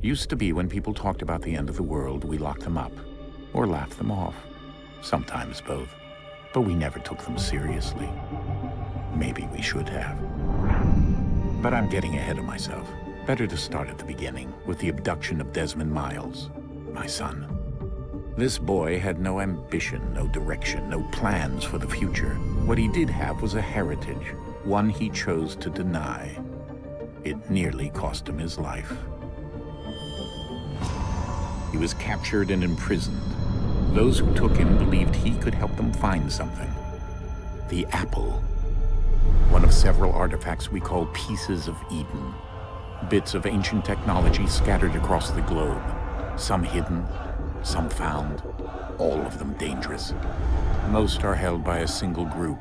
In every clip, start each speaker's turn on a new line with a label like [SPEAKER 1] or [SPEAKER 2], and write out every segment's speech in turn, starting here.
[SPEAKER 1] Used to be when people talked about the end of the world, we locked them up, or laughed them off. Sometimes both. But we never took them seriously. Maybe we should have. But I'm getting ahead of myself. Better to start at the beginning, with the abduction of Desmond Miles, my son. This boy had no ambition, no direction, no plans for the future. What he did have was a heritage, one he chose to deny. It nearly cost him his life. He was captured and imprisoned. Those who took him believed he could help them find something. The apple. One of several artifacts we call pieces of Eden. Bits of ancient technology scattered across the globe. Some hidden, some found, all of them dangerous. Most are held by a single group,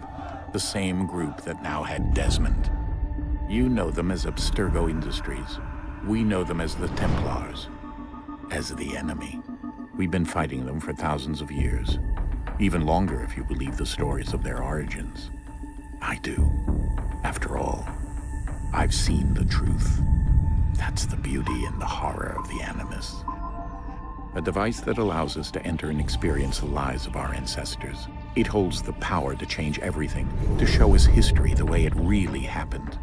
[SPEAKER 1] the same group that now had Desmond. You know them as Abstergo Industries. We know them as the Templars, as the enemy. We've been fighting them for thousands of years, even longer if you believe the stories of their origins. I do. After all, I've seen the truth. That's the beauty and the horror of the Animus. A device that allows us to enter and experience the lives of our ancestors. It holds the power to change everything, to show us history the way it really happened.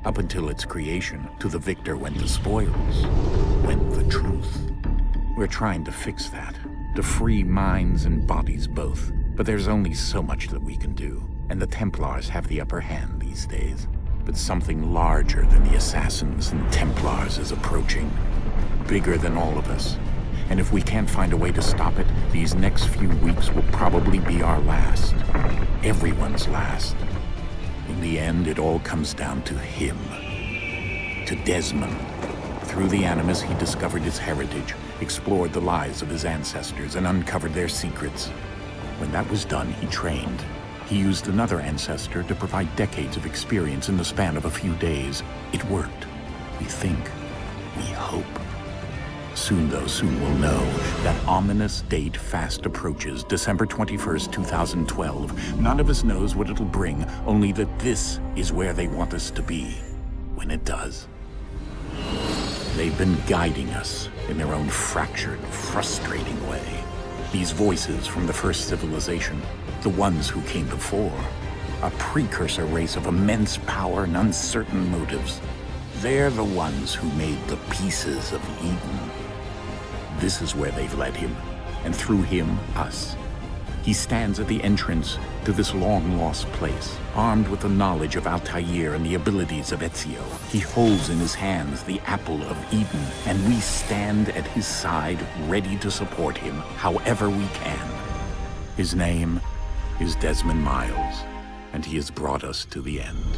[SPEAKER 1] Up until its creation, to the victor went the spoils, went the truth. We're trying to fix that, to free minds and bodies both. But there's only so much that we can do, and the Templars have the upper hand these days. But something larger than the Assassins and Templars is approaching, bigger than all of us. And if we can't find a way to stop it, these next few weeks will probably be our last. Everyone's last. In the end, it all comes down to him. To Desmond. Through the Animus, he discovered his heritage, explored the lives of his ancestors, and uncovered their secrets. When that was done, he trained. He used another ancestor to provide decades of experience in the span of a few days. It worked. We think. We hope. Soon, though, soon we'll know. That ominous date fast approaches, December 21st, 2012. None of us knows what it'll bring, only that this is where they want us to be, when it does. They've been guiding us in their own fractured, frustrating way. These voices from the first civilization, the ones who came before, a precursor race of immense power and uncertain motives. They're the ones who made the pieces of Eden. This is where they've led him, and through him, us. He stands at the entrance to this long-lost place, armed with the knowledge of Altair and the abilities of Ezio. He holds in his hands the apple of Eden, and we stand at his side, ready to support him however we can. His name is Desmond Miles, and he has brought us to the end.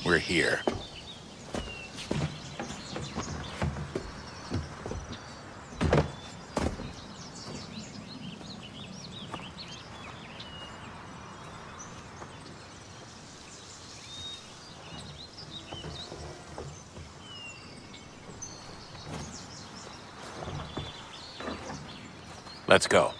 [SPEAKER 1] We're here. Let's go.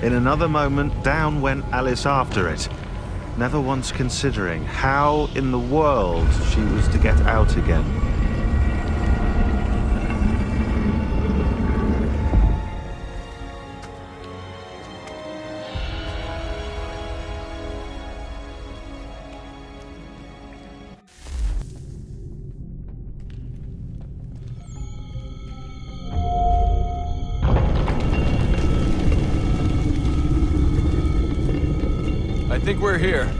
[SPEAKER 2] In another moment, down went Alice after it, never once considering how in the world she was to get out again.
[SPEAKER 3] I think we're here.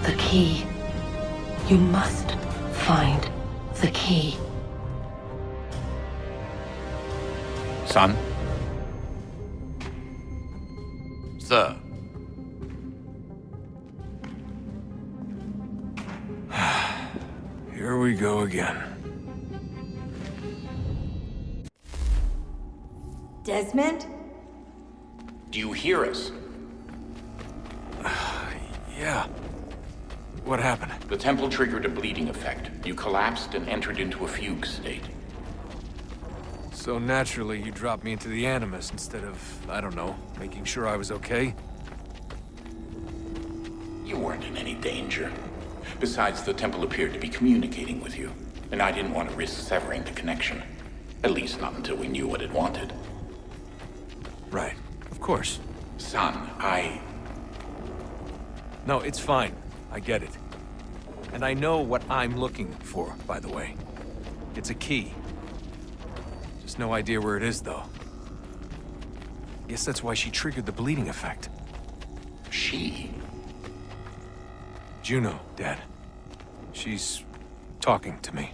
[SPEAKER 4] The key. You must find the key.
[SPEAKER 1] Son?
[SPEAKER 5] Sir.
[SPEAKER 3] Here we go again.
[SPEAKER 6] Desmond?
[SPEAKER 1] Do you hear us?
[SPEAKER 3] Yeah. What happened?
[SPEAKER 1] The temple triggered a bleeding effect. You collapsed and entered into a fugue state.
[SPEAKER 3] So naturally, you dropped me into the Animus instead of, I don't know, making sure I was okay?
[SPEAKER 1] You weren't in any danger. Besides, the temple appeared to be communicating with you, and I didn't want to risk severing the connection. At least not until we knew what it wanted.
[SPEAKER 3] Right. Of course.
[SPEAKER 1] Son,
[SPEAKER 3] No, it's fine. I get it. And I know what I'm looking for, by the way. It's a key. Just no idea where it is, though. Guess that's why she triggered the bleeding effect.
[SPEAKER 1] She?
[SPEAKER 3] Juno, Dad. She's talking to me.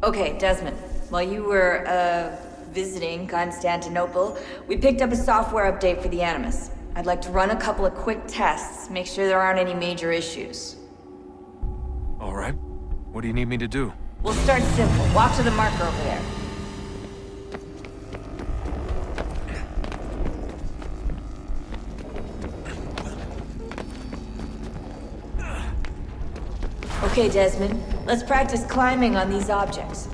[SPEAKER 6] Okay, Desmond. While you were, visiting Constantinople, we picked up a software update for the Animus. I'd like to run a couple of quick tests, make sure there aren't any major issues.
[SPEAKER 3] All right. What do you need me to do?
[SPEAKER 6] We'll start simple. Walk to the marker over there. Okay, Desmond. Let's practice climbing on these objects.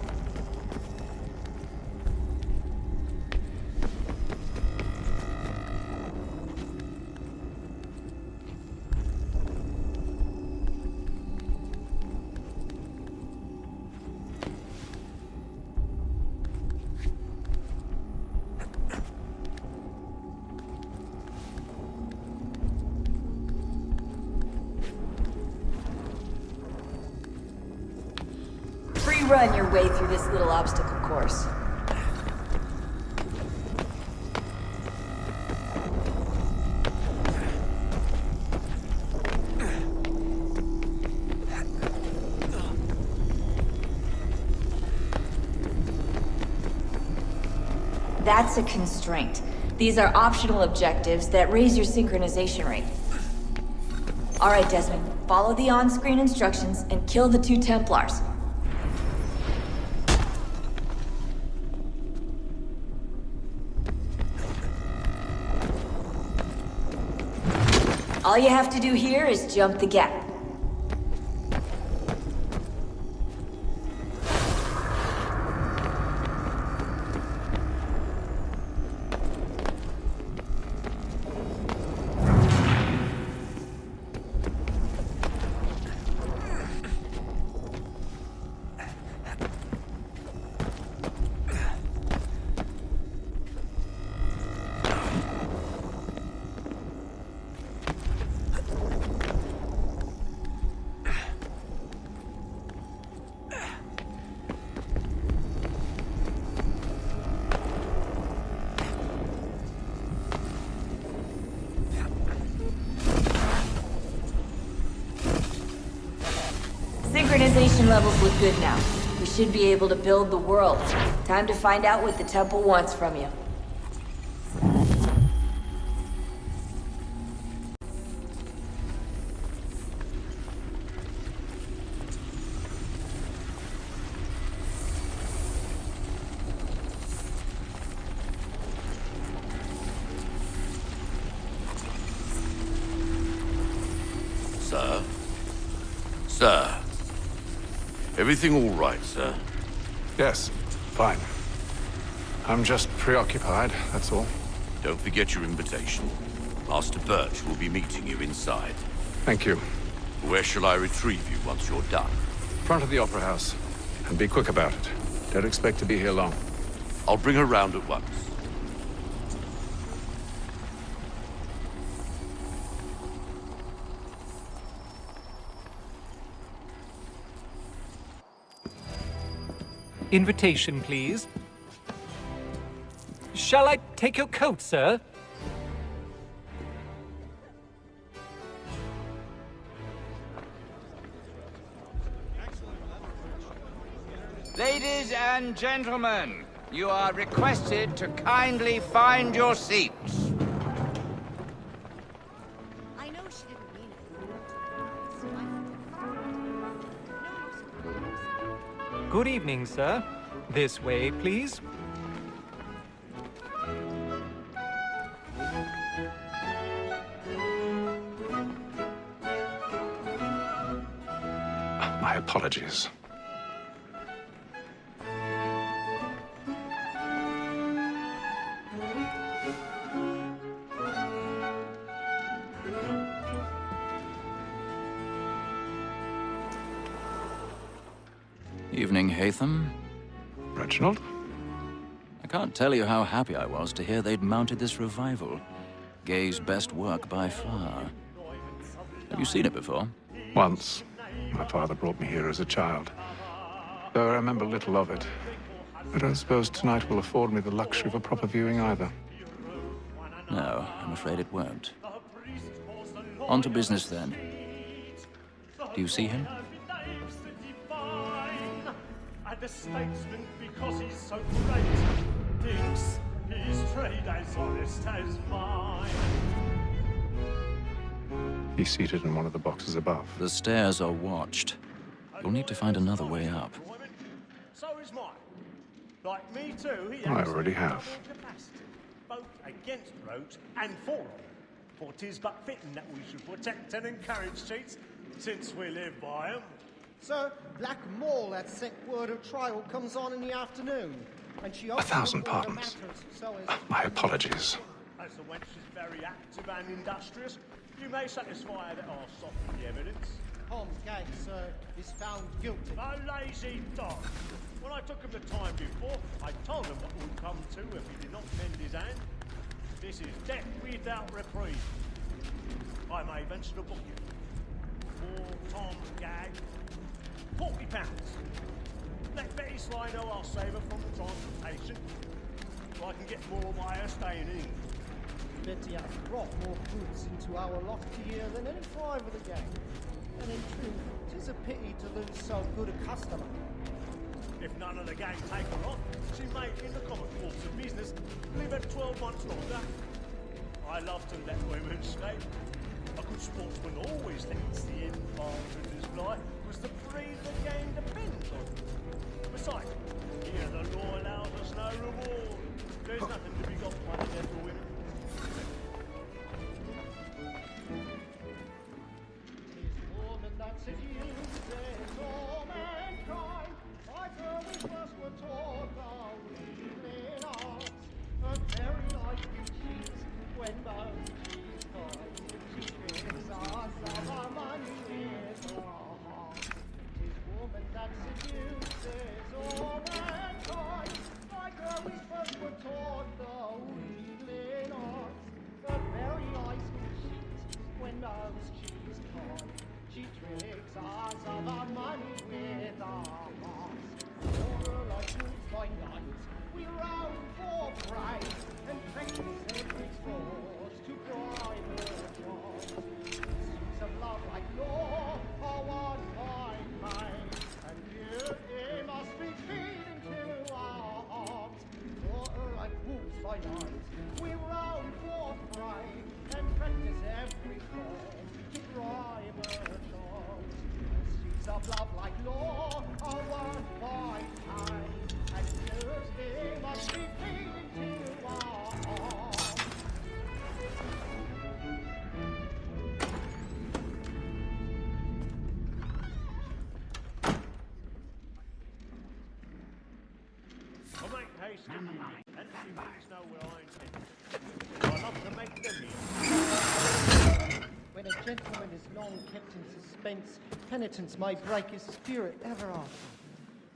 [SPEAKER 6] Run your way through this little obstacle course. That's a constraint. These are optional objectives that raise your synchronization rate. All right, Desmond, follow the on-screen instructions and kill the 2 Templars. All you have to do here is jump the gap. Synchronization levels look good now. We should be able to build the world. Time to find out what the temple wants from you.
[SPEAKER 5] Sir? Sir? Everything all right, sir?
[SPEAKER 7] Yes, fine. I'm just preoccupied, that's all.
[SPEAKER 5] Don't forget your invitation. Master Birch will be meeting you inside.
[SPEAKER 7] Thank you.
[SPEAKER 5] Where shall I retrieve you once you're done?
[SPEAKER 7] Front of the Opera House. And be quick about it. Don't expect to be here long.
[SPEAKER 5] I'll bring her round at once.
[SPEAKER 8] Invitation, please. Shall I take your coat, sir?
[SPEAKER 9] Ladies and gentlemen, you are requested to kindly find your seats.
[SPEAKER 10] I know she didn't mean it.
[SPEAKER 8] Good evening, sir. This way, please.
[SPEAKER 7] My apologies.
[SPEAKER 11] Evening, Hatham.
[SPEAKER 7] Reginald?
[SPEAKER 11] I can't tell you how happy I was to hear they'd mounted this revival. Gay's best work by far. Have you seen it before?
[SPEAKER 7] Once. My father brought me here as a child. Though I remember little of it. I don't suppose tonight will afford me the luxury of a proper viewing either.
[SPEAKER 11] No, I'm afraid it won't. On to business then. Do you see him?
[SPEAKER 12] The statesman, because he's so great, thinks his trade as honest as mine.
[SPEAKER 7] He's seated in one of the boxes above.
[SPEAKER 11] The stairs are watched. You'll need to find another way up.
[SPEAKER 12] So is mine. Like me too, he
[SPEAKER 7] I already have.
[SPEAKER 12] capacity, both against roads and for them. For 'tis but fitting that we should protect and encourage cheats, since we live by 'em.
[SPEAKER 13] Sir, Black Mall had sent word of trial comes on in the afternoon. And she
[SPEAKER 7] 1,000 pardons. My apologies.
[SPEAKER 12] As the wench is very active and industrious, you may satisfy her that I'll soften the evidence.
[SPEAKER 13] Tom Gay, sir, is found guilty.
[SPEAKER 12] A lazy dog. When I took him the time before, I told him what would come to if he did not mend his hand. This is death without reprieve. I may venture to book you. For Tom Gay, £40. Let Betty Sly know I'll save her from transportation, so I can get more by her staying in.
[SPEAKER 13] Betty has brought more goods into our lofty here than any five of the gang. And in truth, 'tis a pity to lose so good a customer.
[SPEAKER 12] If none of the gang take her on, she may, in the common course of business, live at 12 months longer. I love to let women escape. A good sportsman always thinks the end part of his life was the breed the gang depends on. Besides, here the law allows us no reward. There's nothing to be got by the death of women.
[SPEAKER 13] night. We roam for prey and practice every form to drive a dog. The seas of love like law are won by time, and Thursday must be feeding to our arms.
[SPEAKER 12] I'll make haste to you. Empty means know where I intend. I love to make them in.
[SPEAKER 13] When a gentleman is long kept in suspense, penitence may break his spirit ever after.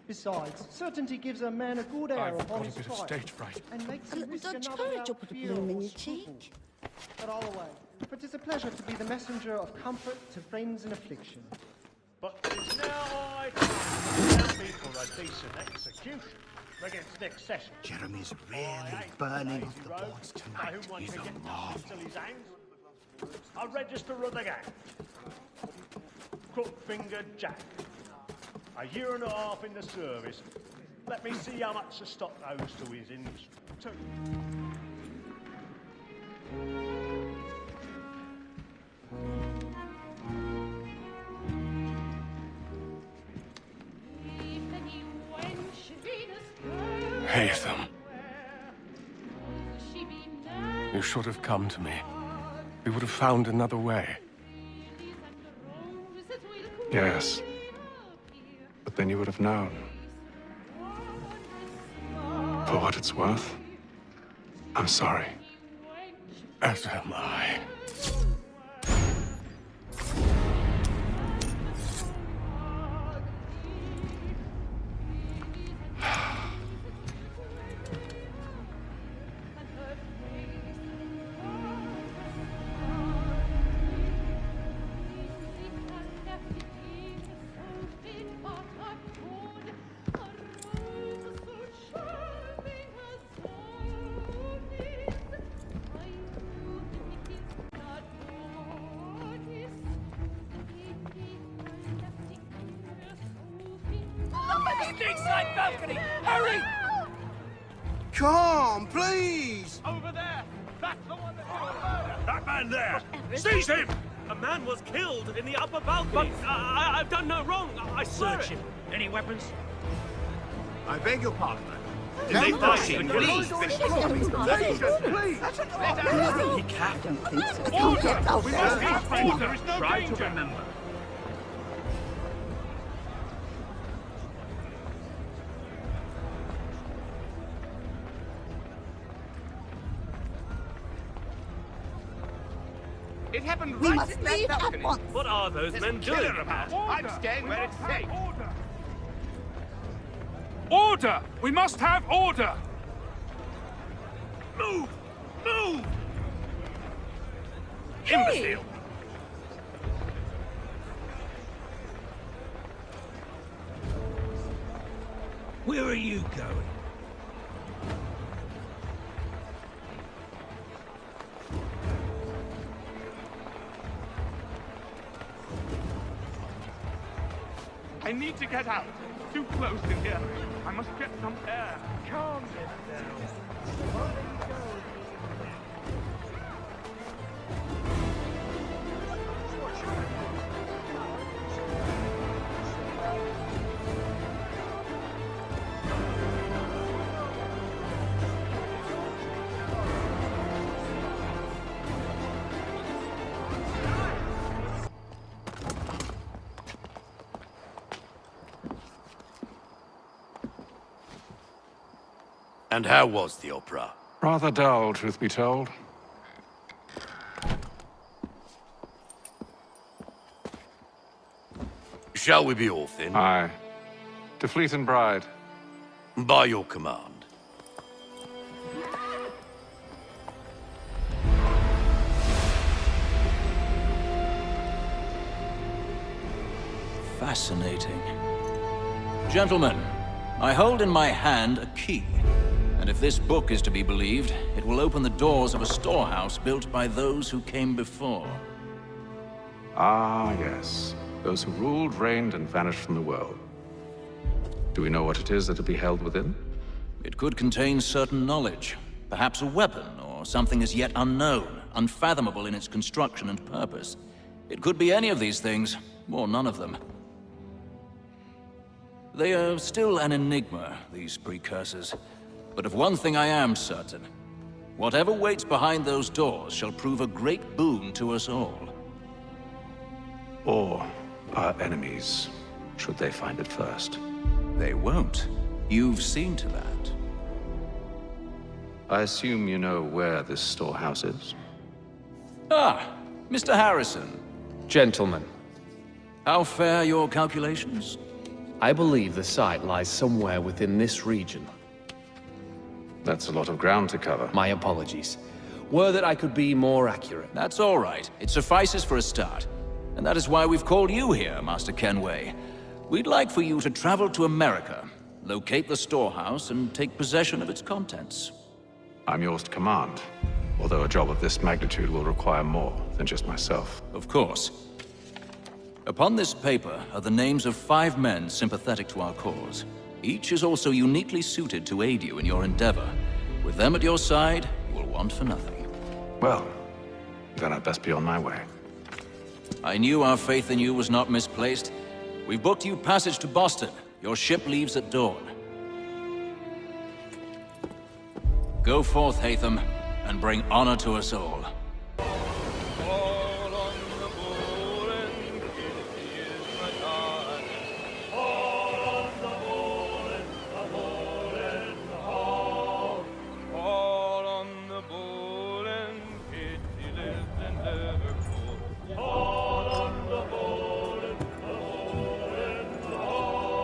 [SPEAKER 13] Besides, certainty gives a man a good air
[SPEAKER 7] I've
[SPEAKER 13] upon
[SPEAKER 7] got a
[SPEAKER 13] his
[SPEAKER 7] bit of
[SPEAKER 13] trial,
[SPEAKER 7] stage fright.
[SPEAKER 13] and makes
[SPEAKER 10] A
[SPEAKER 13] him
[SPEAKER 10] little
[SPEAKER 13] risk
[SPEAKER 10] Dutch
[SPEAKER 13] another
[SPEAKER 10] courage
[SPEAKER 13] without
[SPEAKER 10] will put a
[SPEAKER 13] fear
[SPEAKER 10] bloom in
[SPEAKER 13] or
[SPEAKER 10] your
[SPEAKER 13] scruple.
[SPEAKER 10] cheek.
[SPEAKER 13] But I'll away. For 'tis a pleasure to be the messenger of comfort to friends in affliction.
[SPEAKER 12] But it's now I come for a decent execution against next session.
[SPEAKER 14] Jeremy's really burning off the boards tonight. He's a marvel.
[SPEAKER 12] His hands. A register of the gang. Crook-fingered Jack. A year and a half in the service. Let me see how much the stock owes to his industry, too.
[SPEAKER 7] Haytham. You should have come to me. We would have found another way. Yes. But then you would have known. For what it's worth, I'm sorry. As am I.
[SPEAKER 9] Inside balcony! Hurry!
[SPEAKER 14] Come, please!
[SPEAKER 9] Over there! That's the one that did the murder!
[SPEAKER 12] That man there! Seize him! A man was killed in the upper balcony. But I've done no wrong. I searched him. Any weapons?
[SPEAKER 14] I beg your pardon.
[SPEAKER 12] Did they find him?
[SPEAKER 14] Please, please!
[SPEAKER 10] He can't. I don't think so. Can't get out
[SPEAKER 12] We
[SPEAKER 10] there.
[SPEAKER 12] must have order. There is no
[SPEAKER 9] Try
[SPEAKER 12] danger.
[SPEAKER 9] to remember. It happened
[SPEAKER 10] We
[SPEAKER 9] right
[SPEAKER 10] must
[SPEAKER 9] in that
[SPEAKER 10] leave at
[SPEAKER 9] balcony.
[SPEAKER 10] once.
[SPEAKER 12] What are those men
[SPEAKER 9] Kill
[SPEAKER 12] doing?
[SPEAKER 9] her about. I'm staying where it's safe.
[SPEAKER 7] Order! We must have order!
[SPEAKER 12] Move! Move! Imbecile! Where are you going?
[SPEAKER 9] I need to get out. Too close in here. I must get some air.
[SPEAKER 13] Calm down.
[SPEAKER 5] And how was the opera?
[SPEAKER 7] Rather dull, truth be told.
[SPEAKER 5] Shall we be off then?
[SPEAKER 7] Aye. To Fleet and Bride.
[SPEAKER 5] By your command.
[SPEAKER 11] Fascinating. Gentlemen, I hold in my hand a key. And if this book is to be believed, it will open the doors of a storehouse built by those who came before.
[SPEAKER 7] Ah, yes. Those who ruled, reigned, and vanished from the world. Do we know what it is that will be held within?
[SPEAKER 11] It could contain certain knowledge, Perhaps a weapon, or something as yet unknown, unfathomable in its construction and purpose. It could be any of these things, or none of them. They are still an enigma, these precursors. But of one thing I am certain. Whatever waits behind those doors shall prove a great boon to us all.
[SPEAKER 7] Or our enemies, should they find it first.
[SPEAKER 11] They won't. You've seen to that.
[SPEAKER 7] I assume you know where this storehouse is?
[SPEAKER 11] Ah, Mr. Harrison.
[SPEAKER 15] Gentlemen,
[SPEAKER 11] How fare your calculations?
[SPEAKER 15] I believe the site lies somewhere within this region.
[SPEAKER 7] That's a lot of ground to cover.
[SPEAKER 15] My apologies. Were that I could be more accurate.
[SPEAKER 11] That's all right. It suffices for a start. And that is why we've called you here, Master Kenway. We'd like for you to travel to America, locate the storehouse, and take possession of its contents.
[SPEAKER 7] I'm yours to command, although a job of this magnitude will require more than just myself.
[SPEAKER 11] Of course. Upon this paper are the names of 5 men sympathetic to our cause. Each is also uniquely suited to aid you in your endeavor. With them at your side, you will want for nothing.
[SPEAKER 7] Well, then I'd best be on my way.
[SPEAKER 11] I knew our faith in you was not misplaced. We've booked you passage to Boston. Your ship leaves at dawn. Go forth, Hatham, and bring honor to us all.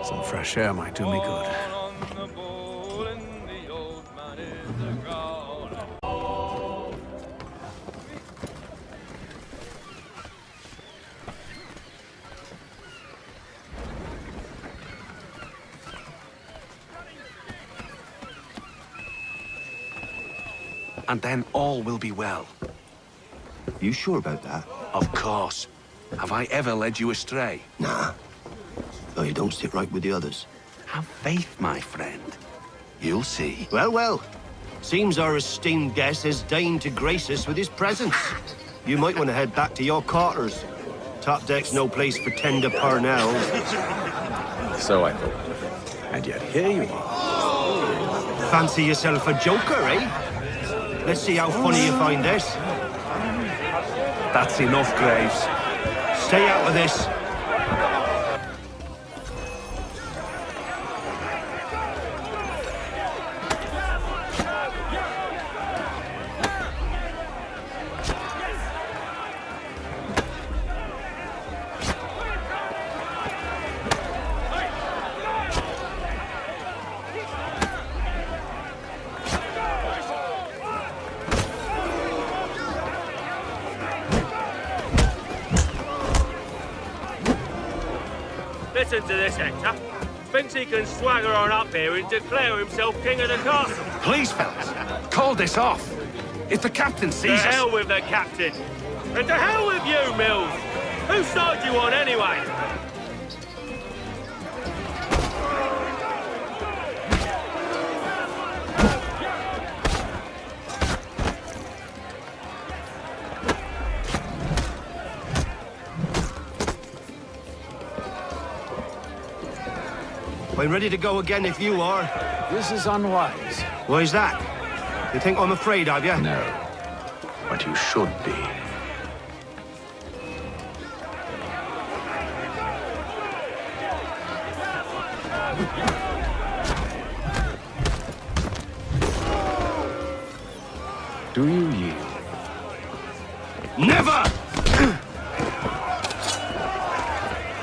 [SPEAKER 7] Some fresh air might do me good.
[SPEAKER 16] And then all will be well.
[SPEAKER 14] You sure about that?
[SPEAKER 16] Of course. Have I ever led you astray?
[SPEAKER 14] Nah. Though you don't sit right with the others.
[SPEAKER 16] Have faith, my friend. You'll see.
[SPEAKER 14] Well, well. Seems our esteemed guest has deigned to grace us with his presence. You might want to head back to your quarters. Top deck's no place for tender parnells.
[SPEAKER 7] So I thought. And yet here you are.
[SPEAKER 14] Fancy yourself a joker, eh? Let's see how funny you find this.
[SPEAKER 16] That's enough, Graves.
[SPEAKER 14] Stay out of this.
[SPEAKER 12] Listen to this, Hector. Thinks he can swagger on up here and declare himself king of the castle.
[SPEAKER 16] Please, fellas, call this off. If the captain
[SPEAKER 12] To
[SPEAKER 16] sees us...
[SPEAKER 12] hell with the captain. And to hell with you, Mills. Whose side you on, anyway?
[SPEAKER 14] I'm ready to go again if you are.
[SPEAKER 7] This is unwise.
[SPEAKER 14] Why is that? You think I'm afraid of you?
[SPEAKER 7] No. But you should be. Do you yield?
[SPEAKER 14] Never!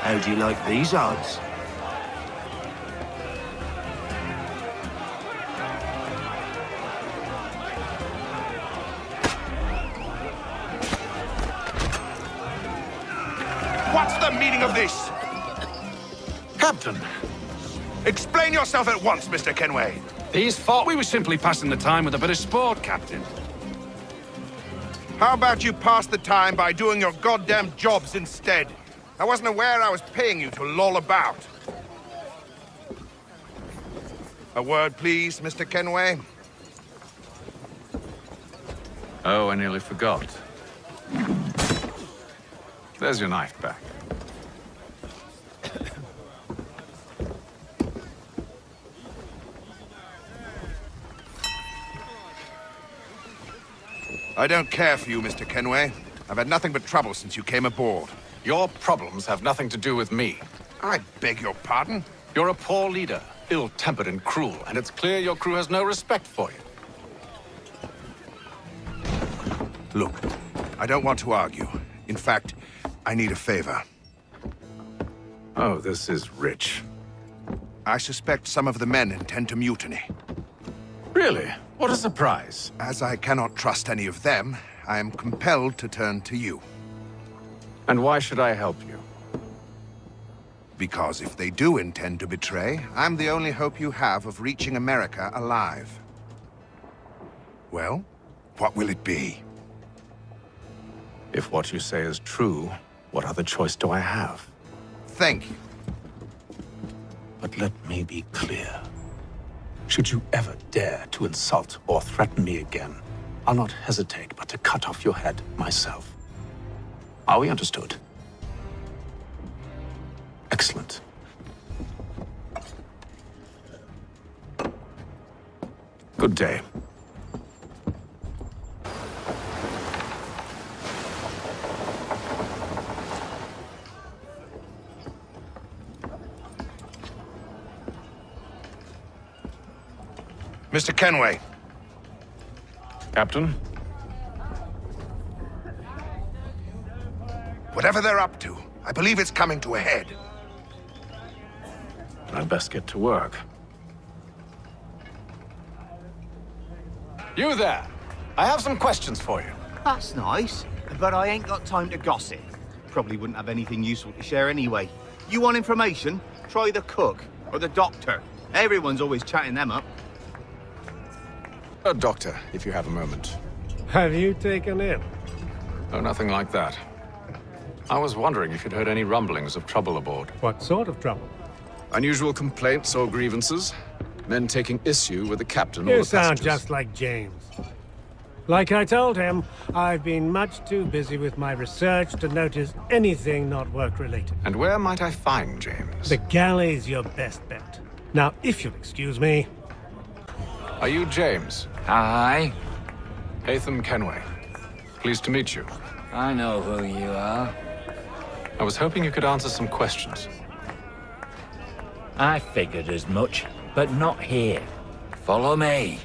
[SPEAKER 14] How do you like these odds?
[SPEAKER 17] What's the meaning of this?
[SPEAKER 16] Captain!
[SPEAKER 17] Explain yourself at once, Mr. Kenway.
[SPEAKER 16] He's thought we were simply passing the time with a bit of sport, Captain.
[SPEAKER 17] How about you pass the time by doing your goddamn jobs instead? I wasn't aware I was paying you to loll about. A word, please, Mr. Kenway.
[SPEAKER 7] Oh, I nearly forgot. There's your knife back.
[SPEAKER 17] I don't care for you, Mr. Kenway. I've had nothing but trouble since you came aboard.
[SPEAKER 7] Your problems have nothing to do with me.
[SPEAKER 17] I beg your pardon?
[SPEAKER 7] You're a poor leader, ill-tempered and cruel, and it's clear your crew has no respect for you.
[SPEAKER 17] Look, I don't want to argue. In fact, I need a favor.
[SPEAKER 7] Oh, this is rich.
[SPEAKER 17] I suspect some of the men intend to mutiny.
[SPEAKER 7] Really? What a surprise.
[SPEAKER 17] As I cannot trust any of them, I am compelled to turn to you.
[SPEAKER 7] And why should I help you?
[SPEAKER 17] Because if they do intend to betray, I'm the only hope you have of reaching America alive. Well, what will it be?
[SPEAKER 7] If what you say is true, what other choice do I have?
[SPEAKER 17] Thank you.
[SPEAKER 7] But let me be clear. Should you ever dare to insult or threaten me again, I'll not hesitate but to cut off your head myself. Are we understood? Excellent. Good day.
[SPEAKER 17] Mr. Kenway.
[SPEAKER 7] Captain?
[SPEAKER 17] Whatever they're up to, I believe it's coming to a head.
[SPEAKER 7] I'd best get to work. You there! I have some questions for you.
[SPEAKER 18] That's nice, but I ain't got time to gossip. Probably wouldn't have anything useful to share anyway. You want information? Try the cook or the doctor. Everyone's always chatting them up.
[SPEAKER 7] A doctor, if you have a moment.
[SPEAKER 12] Have you taken ill?
[SPEAKER 7] Oh, nothing like that. I was wondering if you'd heard any rumblings of trouble aboard.
[SPEAKER 12] What sort of trouble?
[SPEAKER 7] Unusual complaints or grievances? Men taking issue with the captain or
[SPEAKER 12] You
[SPEAKER 7] the
[SPEAKER 12] sound
[SPEAKER 7] passengers?
[SPEAKER 12] just like James. Like I told him, I've been much too busy with my research to notice anything not work-related.
[SPEAKER 7] And where might I find James?
[SPEAKER 12] The galley's your best bet. Now, if you'll excuse me...
[SPEAKER 7] Are you James?
[SPEAKER 19] Hi.
[SPEAKER 7] Hatham Kenway. Pleased to meet you.
[SPEAKER 19] I know who you are.
[SPEAKER 7] I was hoping you could answer some questions.
[SPEAKER 19] I figured as much, but not here. Follow me.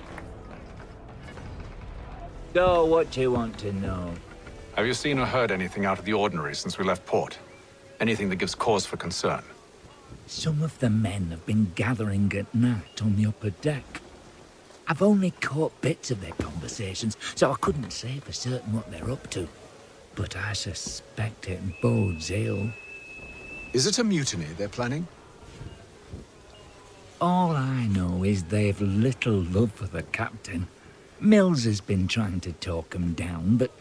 [SPEAKER 19] So, what do you want to know?
[SPEAKER 7] Have you seen or heard anything out of the ordinary since we left port? Anything that gives cause for concern?
[SPEAKER 19] Some of the men have been gathering at night on the upper deck. I've only caught bits of their conversations, so I couldn't say for certain what they're up to. But I suspect it bodes ill.
[SPEAKER 7] Is it a mutiny they're planning?
[SPEAKER 19] All I know is they've little love for the captain. Mills has been trying to talk him down, but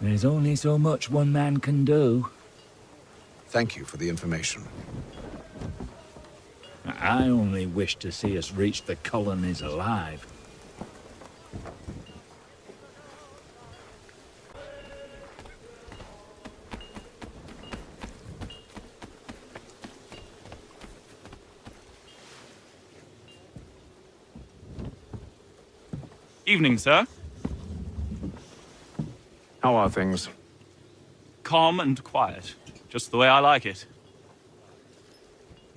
[SPEAKER 19] there's only so much one man can do.
[SPEAKER 7] Thank you for the information.
[SPEAKER 19] I only wish to see us reach the colonies alive.
[SPEAKER 20] Evening, sir.
[SPEAKER 7] How are things?
[SPEAKER 20] Calm and quiet. Just the way I like it.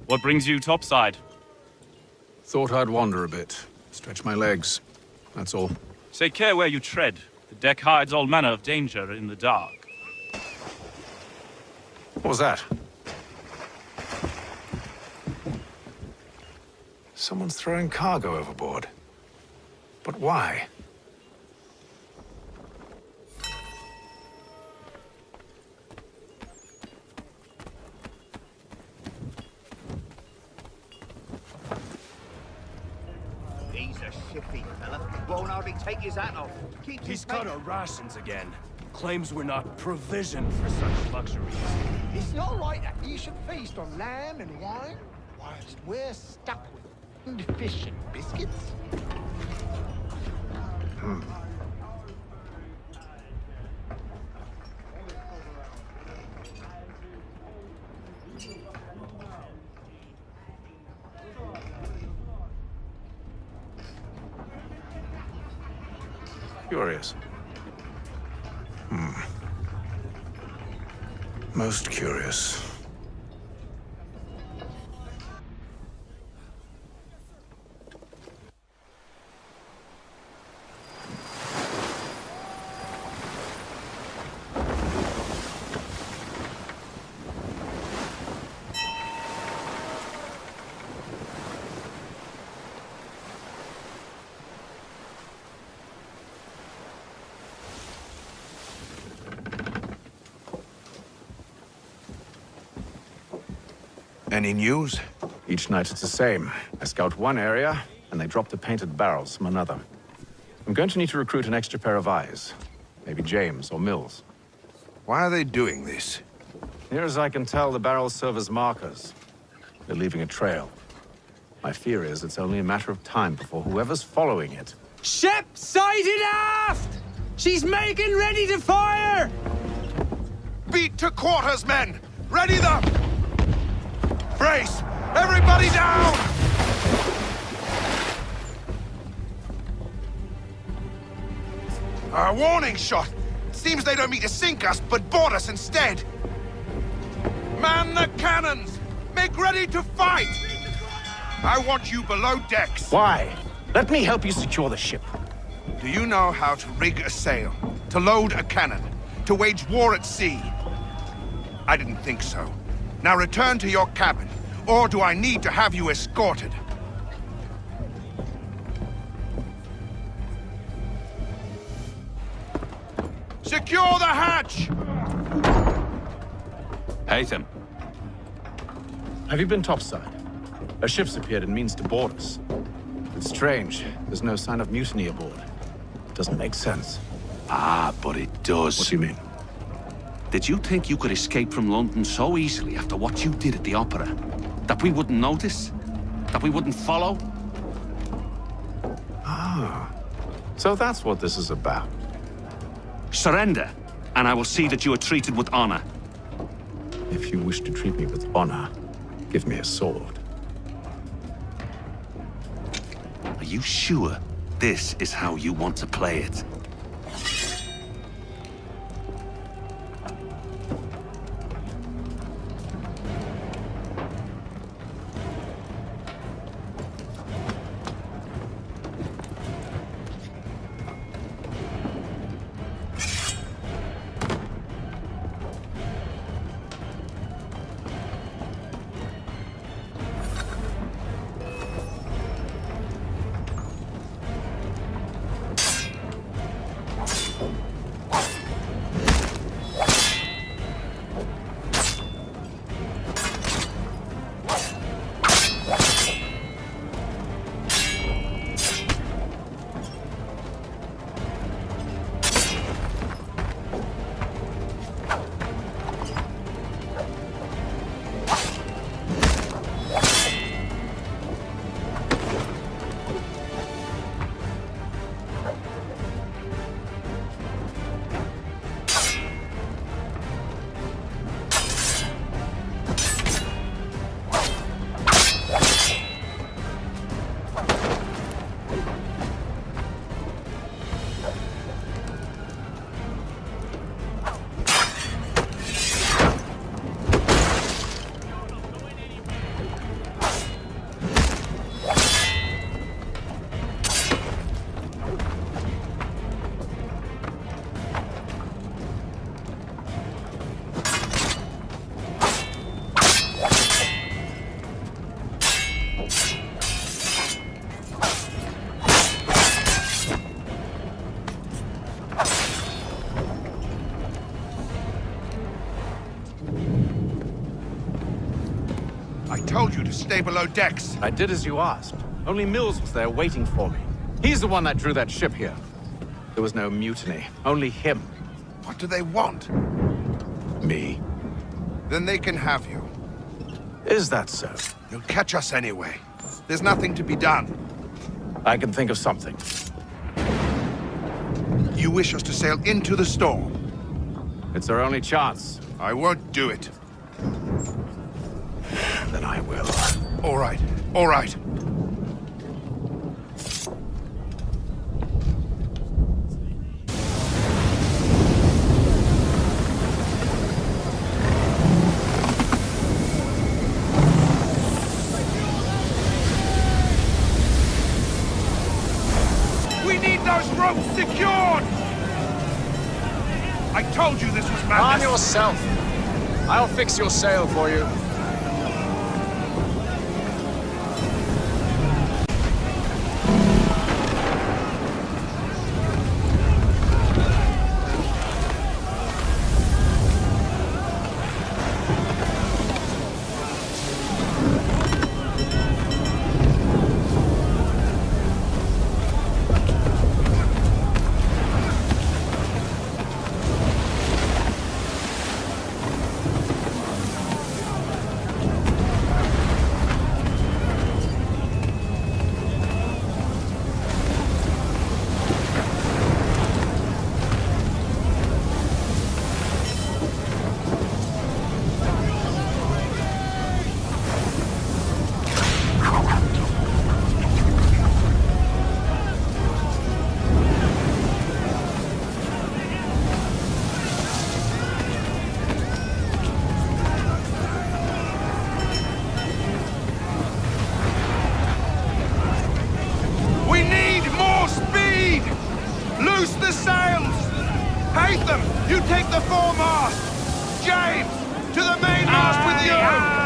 [SPEAKER 20] What brings you topside?
[SPEAKER 7] Thought I'd wander a bit. Stretch my legs. That's all.
[SPEAKER 20] Take care where you tread. The deck hides all manner of danger in the dark.
[SPEAKER 7] What was that? Someone's throwing cargo overboard. But why?
[SPEAKER 18] He's a shifty fella. Won't hardly take his hat off.
[SPEAKER 21] He's cut our rations again. Claims we're not provisioned for such luxuries.
[SPEAKER 13] It's not right that you should feast on lamb and wine whilst we're stuck with fish and biscuits.
[SPEAKER 7] Curious. Most curious.
[SPEAKER 17] Any news?
[SPEAKER 7] Each night it's the same. I scout one area, and they drop the painted barrels from another. I'm going to need to recruit an extra pair of eyes. Maybe James or Mills.
[SPEAKER 17] Why are they doing this?
[SPEAKER 7] Near as I can tell, the barrels serve as markers. They're leaving a trail. My fear is it's only a matter of time before whoever's following it...
[SPEAKER 2] Ship sighted aft! She's making ready to fire!
[SPEAKER 17] Beat to quarters, men! Ready them! Brace! Everybody down! A warning shot! Seems they don't mean to sink us, but board us instead! Man the cannons! Make ready to fight! I want you below decks!
[SPEAKER 7] Why? Let me help you secure the ship.
[SPEAKER 17] Do you know how to rig a sail? To load a cannon? To wage war at sea? I didn't think so. Now return to your cabin, or do I need to have you escorted? Secure the hatch!
[SPEAKER 5] Haytham.
[SPEAKER 7] Have you been topside? A ship's appeared and means to board us. It's strange. There's no sign of mutiny aboard. Doesn't make sense.
[SPEAKER 5] Ah, but it does.
[SPEAKER 7] What do you mean?
[SPEAKER 5] Did you think you could escape from London so easily after what you did at the opera? That we wouldn't notice? That we wouldn't follow?
[SPEAKER 7] Ah. So that's what this is about.
[SPEAKER 5] Surrender, and I will see that you are treated with honor.
[SPEAKER 7] If you wish to treat me with honor, give me a sword.
[SPEAKER 5] Are you sure this is how you want to play it?
[SPEAKER 17] I told you to stay below decks.
[SPEAKER 7] I did as you asked. Only Mills was there waiting for me. He's the one that drew that ship here. There was no mutiny, only him.
[SPEAKER 17] What do they want?
[SPEAKER 7] Me.
[SPEAKER 17] Then they can have you.
[SPEAKER 7] Is that so?
[SPEAKER 17] You'll catch us anyway. There's nothing to be done.
[SPEAKER 7] I can think of something.
[SPEAKER 17] You wish us to sail into the storm?
[SPEAKER 7] It's our only chance.
[SPEAKER 17] I won't do it.
[SPEAKER 7] Then I will.
[SPEAKER 17] All right, all right. need those ropes secured! I told you this was madness!
[SPEAKER 4] Calm yourself. I'll fix your sail for you.
[SPEAKER 17] You take the foremast! James, to the mainmast with you!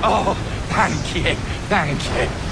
[SPEAKER 9] Oh, thank you, thank you.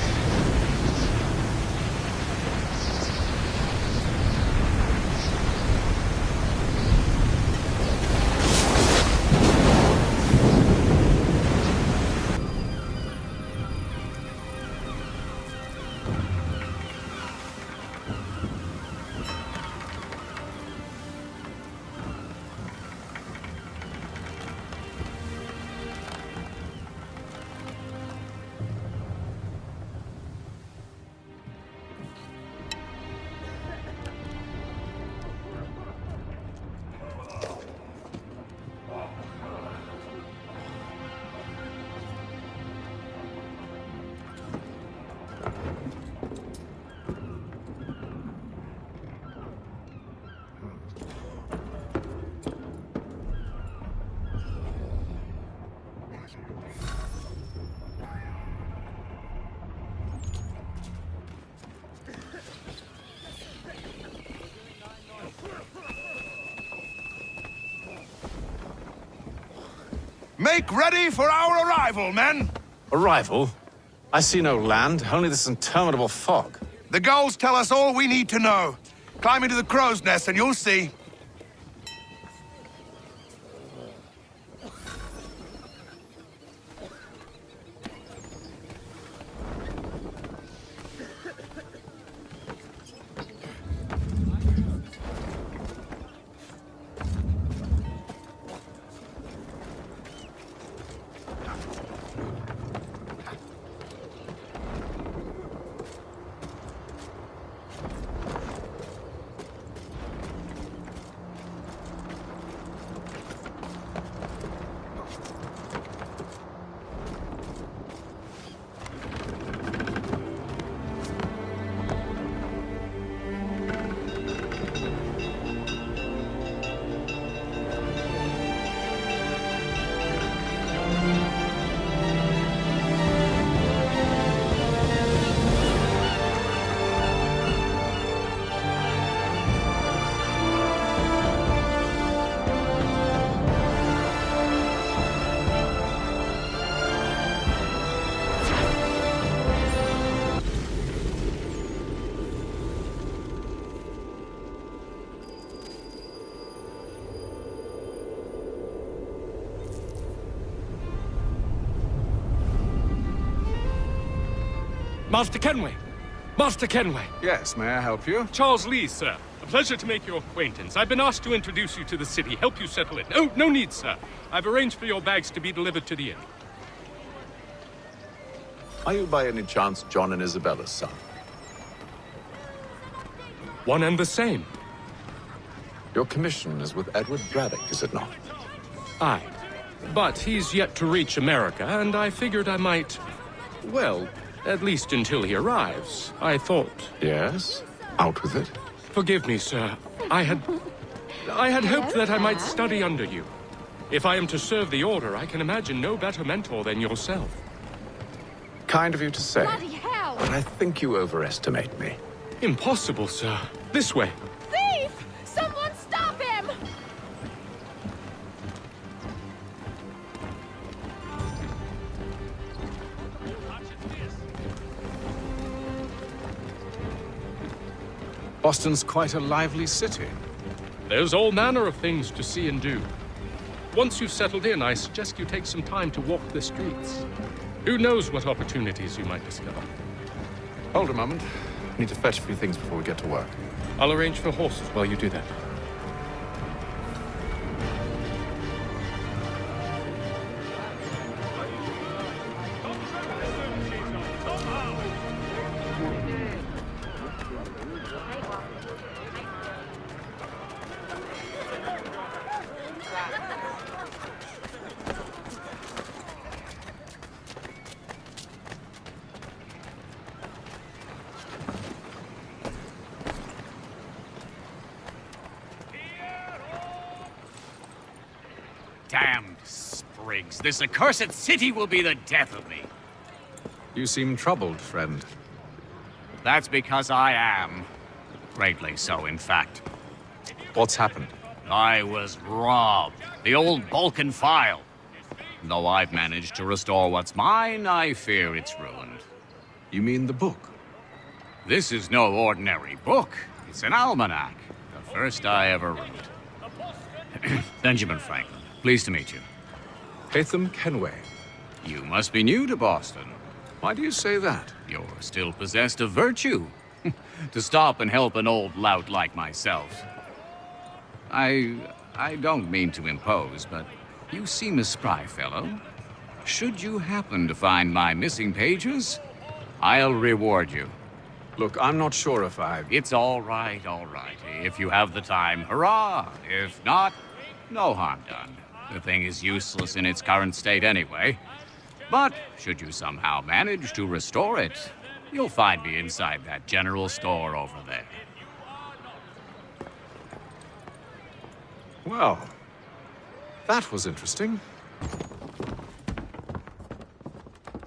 [SPEAKER 17] Make ready for our arrival, men!
[SPEAKER 4] Arrival? I see no land, only this interminable fog.
[SPEAKER 17] The gulls tell us all we need to know. Climb into the crow's nest and you'll see.
[SPEAKER 21] Master Kenway! Master Kenway!
[SPEAKER 4] Yes, may I help you?
[SPEAKER 21] Charles Lee, sir. A pleasure to make your acquaintance. I've been asked to introduce you to the city, help you settle in. Oh, no need, sir. I've arranged for your bags to be delivered to the inn.
[SPEAKER 4] Are you by any chance John and Isabella's son?
[SPEAKER 21] One and the same.
[SPEAKER 4] Your commission is with Edward Braddock, is it not?
[SPEAKER 21] Aye. But he's yet to reach America, and I figured I might... Well, at least until he arrives, I thought...
[SPEAKER 4] Yes? Out with it.
[SPEAKER 21] Forgive me, sir. I had hoped that I might study under you. If I am to serve the Order, I can imagine no better mentor than yourself.
[SPEAKER 4] Kind of you to say.
[SPEAKER 10] Bloody hell!
[SPEAKER 4] But I think you overestimate me.
[SPEAKER 21] Impossible, sir. This way.
[SPEAKER 10] Thief! Someone stop him!
[SPEAKER 4] Boston's quite a lively city.
[SPEAKER 21] There's all manner of things to see and do. Once you've settled in, I suggest you take some time to walk the streets. Who knows what opportunities you might discover.
[SPEAKER 4] Hold a moment. I need to fetch a few things before we get to work.
[SPEAKER 21] I'll arrange for horses while you do that.
[SPEAKER 1] Damned sprigs. This accursed city will be the death of me.
[SPEAKER 4] You seem troubled, friend.
[SPEAKER 1] That's because I am. Greatly so, in fact.
[SPEAKER 4] What's happened?
[SPEAKER 1] I was robbed. The old Balkan file. Though I've managed to restore what's mine, I fear it's ruined.
[SPEAKER 4] You mean the book?
[SPEAKER 1] This is no ordinary book. It's an almanac. The first I ever wrote. Benjamin Franklin. Pleased to meet you.
[SPEAKER 4] Hatham Kenway.
[SPEAKER 1] You must be new to Boston.
[SPEAKER 4] Why do you say that?
[SPEAKER 1] You're still possessed of virtue. To stop and help an old lout like myself. I don't mean to impose, but you seem a spry fellow. Should you happen to find my missing pages, I'll reward you.
[SPEAKER 4] Look, I'm not sure if I...
[SPEAKER 1] It's all right, all right. If you have the time, hurrah! If not, no harm done. The thing is useless in its current state anyway. But should you somehow manage to restore it, you'll find me inside that general store over there.
[SPEAKER 4] Well, that was interesting.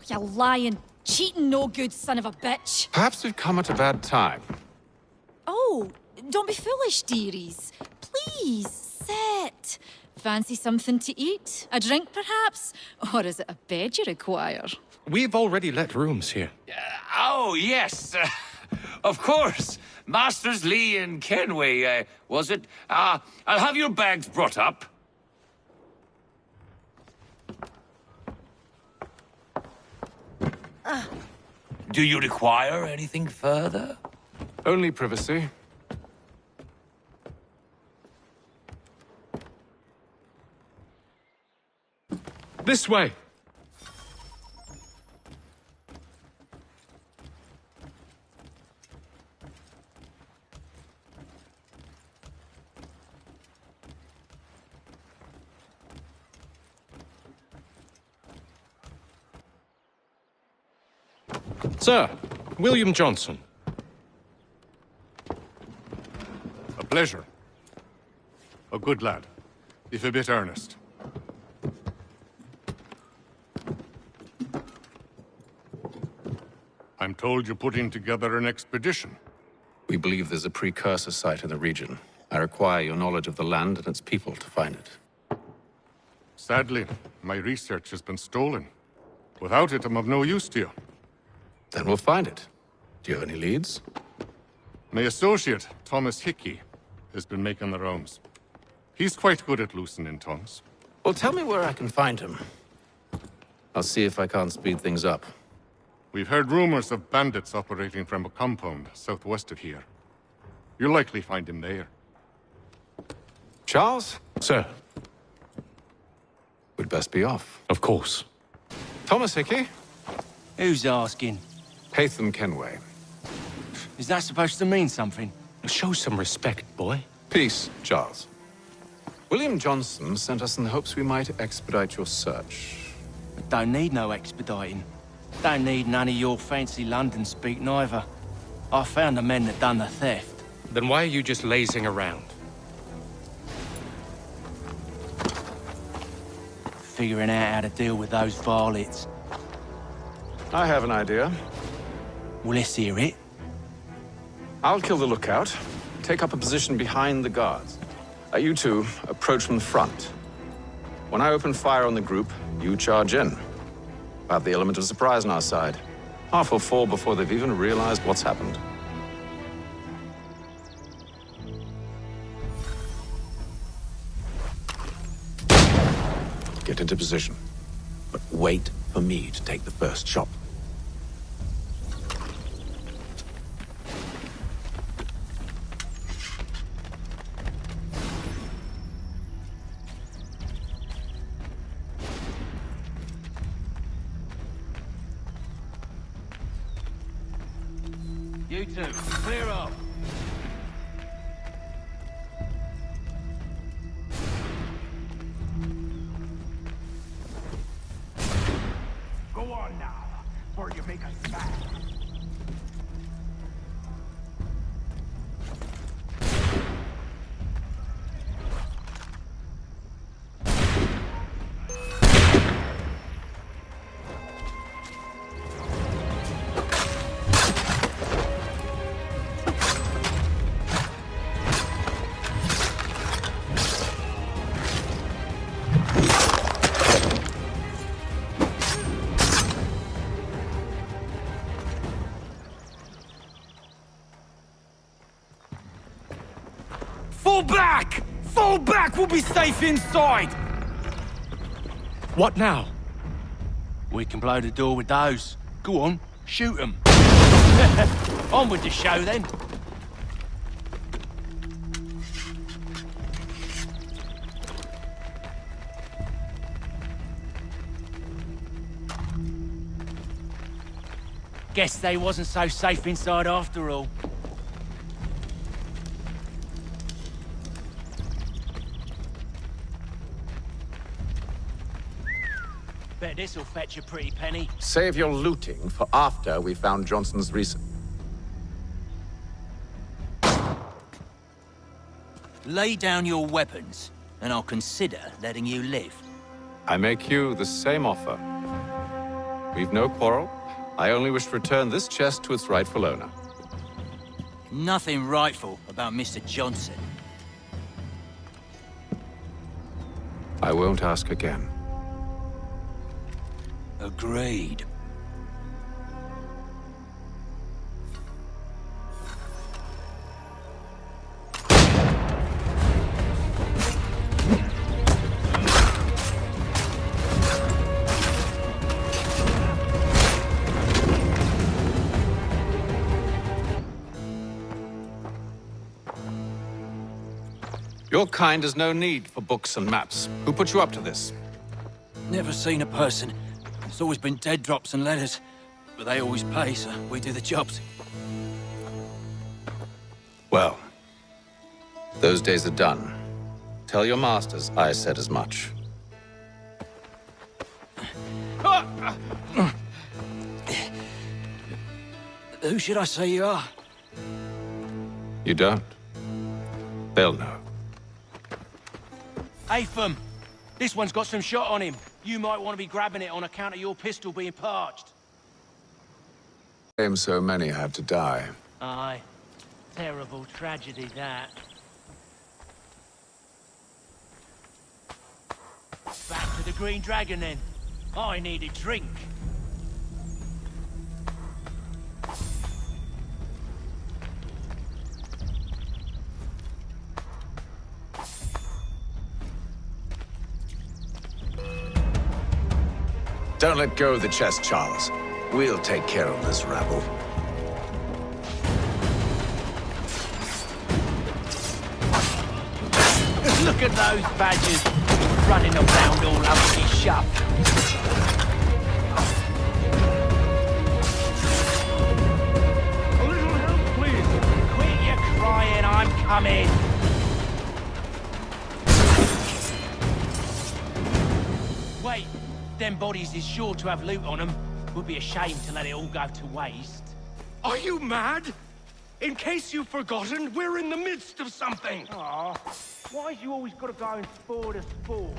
[SPEAKER 10] You lying, cheating, no good son of a bitch.
[SPEAKER 4] Perhaps we've come at a bad time.
[SPEAKER 10] Oh, don't be foolish, dearies. Please, sit. Fancy something to eat? A drink, perhaps? Or is it a bed you require?
[SPEAKER 21] We've already let rooms here.
[SPEAKER 22] Oh, yes. Of course. Masters Lee and Kenway, was it? I'll have your bags brought up. Do you require anything further?
[SPEAKER 4] Only privacy.
[SPEAKER 21] This way. Sir, William Johnson.
[SPEAKER 23] A pleasure. A good lad, if a bit earnest. I'm told you're putting together an expedition.
[SPEAKER 4] We believe there's a precursor site in the region. I require your knowledge of the land and its people to find it.
[SPEAKER 23] Sadly, my research has been stolen. Without it, I'm of no use to you.
[SPEAKER 4] Then we'll find it. Do you have any leads?
[SPEAKER 23] My associate, Thomas Hickey, has been making the rounds. He's quite good at loosening tongues.
[SPEAKER 4] Well, tell me where I can find him. I'll see if I can't speed things up.
[SPEAKER 23] We've heard rumors of bandits operating from a compound southwest of here. You'll likely find him there.
[SPEAKER 4] Charles?
[SPEAKER 3] Sir.
[SPEAKER 4] We'd best be off.
[SPEAKER 3] Of course.
[SPEAKER 4] Thomas Hickey?
[SPEAKER 2] Who's asking?
[SPEAKER 4] Haytham Kenway.
[SPEAKER 2] Is that supposed to mean something?
[SPEAKER 3] Show some respect, boy.
[SPEAKER 4] Peace, Charles. William Johnson sent us in the hopes we might expedite your search.
[SPEAKER 2] Don't need no expediting. Don't need none of your fancy London speak neither. I found the men that done the theft.
[SPEAKER 3] Then why are you just lazing around?
[SPEAKER 2] Figuring out how to deal with those varlets.
[SPEAKER 4] I have an idea.
[SPEAKER 2] Well, let's hear it.
[SPEAKER 4] I'll kill the lookout, take up a position behind the guards. You two approach from the front. When I open fire on the group, you charge in. We'll have the element of surprise on our side. Half will fall before they've even realized what's happened.
[SPEAKER 7] Get into position, but wait for me to take the first shot.
[SPEAKER 2] You two, clear off.
[SPEAKER 13] Go on now, before you make us mad.
[SPEAKER 2] Fall back! Fall back! We'll be safe inside!
[SPEAKER 3] What now?
[SPEAKER 2] We can blow the door with those. Go on, shoot them. On with the show, then. Guess they wasn't so safe inside after all. Bet this'll fetch a pretty penny.
[SPEAKER 4] Save your looting for after we found Johnson's recent.
[SPEAKER 11] Lay down your weapons, and I'll consider letting you live.
[SPEAKER 4] I make you the same offer. We've no quarrel. I only wish to return this chest to its rightful owner.
[SPEAKER 11] Nothing rightful about Mr. Johnson.
[SPEAKER 4] I won't ask again.
[SPEAKER 11] Agreed.
[SPEAKER 4] Your kind has no need for books and maps. Who put you up to this?
[SPEAKER 11] Never seen a person. It's always been dead drops and letters. But they always pay, so we do the jobs.
[SPEAKER 4] Well, those days are done. Tell your masters I said as much.
[SPEAKER 11] Who should I say you are?
[SPEAKER 4] You don't. They'll know.
[SPEAKER 2] Haytham, this one's got some shot on him. You might want to be grabbing it on account of your pistol being parched.
[SPEAKER 4] Shame so many had to die.
[SPEAKER 2] Aye. Terrible tragedy, that. Back to the Green Dragon, then. I need a drink.
[SPEAKER 4] Don't let go of the chest, Charles.
[SPEAKER 16] We'll take care of this rabble.
[SPEAKER 2] Look at those badgers running around all over me shop.
[SPEAKER 12] A little help, please.
[SPEAKER 2] Quit your crying, I'm coming. Wait, them bodies is sure to have loot on them. Would be a shame to let it all go to waste.
[SPEAKER 3] Are you mad? In case you've forgotten, we're in the midst of something.
[SPEAKER 2] Aw, why's you always got to go and spoil the sport?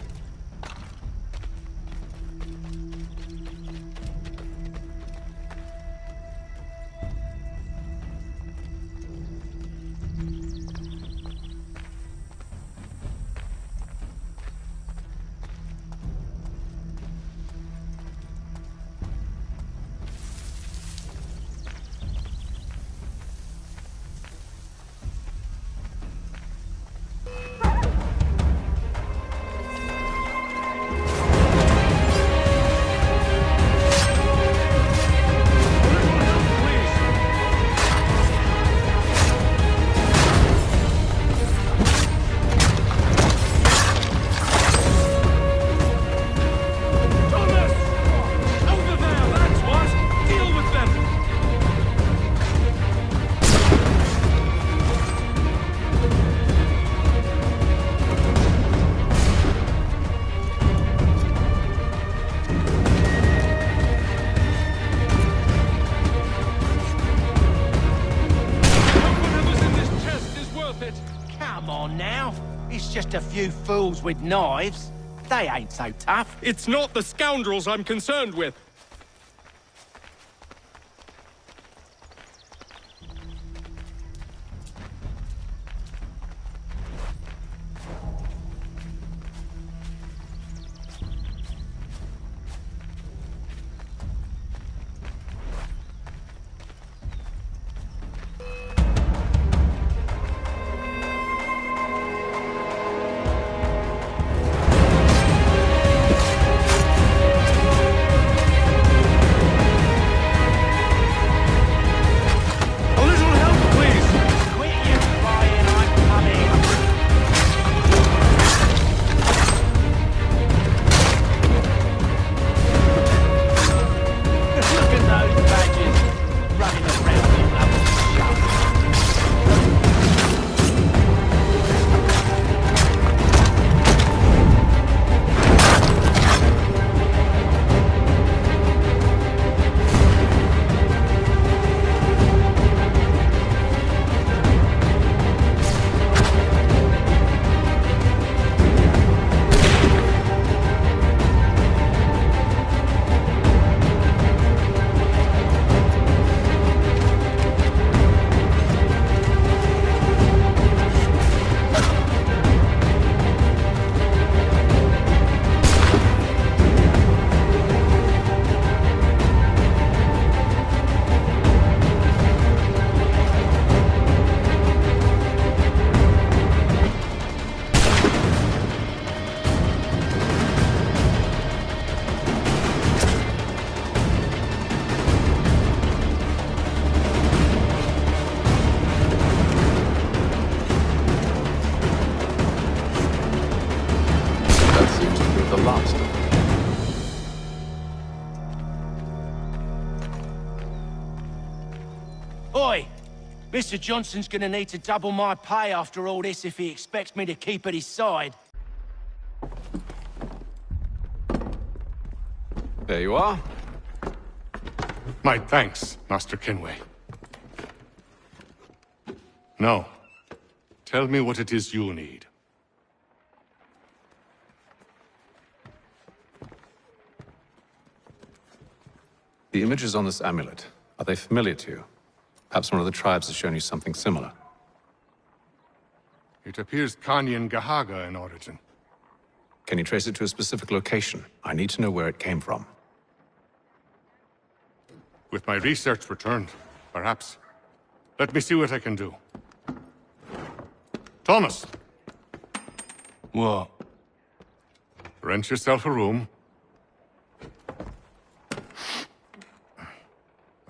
[SPEAKER 2] Just a few fools with knives. They ain't so tough.
[SPEAKER 21] It's not the scoundrels I'm concerned with.
[SPEAKER 2] Oi! Mr. Johnson's gonna need to double my pay after all this if he expects me to keep at his side.
[SPEAKER 4] There you are.
[SPEAKER 23] My thanks, Master Kenway. Now, tell me what it is you need.
[SPEAKER 4] The images on this amulet, are they familiar to you? Perhaps one of the tribes has shown you something similar.
[SPEAKER 23] It appears Kanyan Gahaga in origin.
[SPEAKER 4] Can you trace it to a specific location? I need to know where it came from.
[SPEAKER 23] With my research returned, perhaps. Let me see what I can do. Thomas!
[SPEAKER 2] What?
[SPEAKER 23] Rent yourself a room.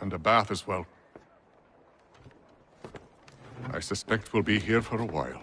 [SPEAKER 23] and a bath as well. I suspect we'll be here for a while.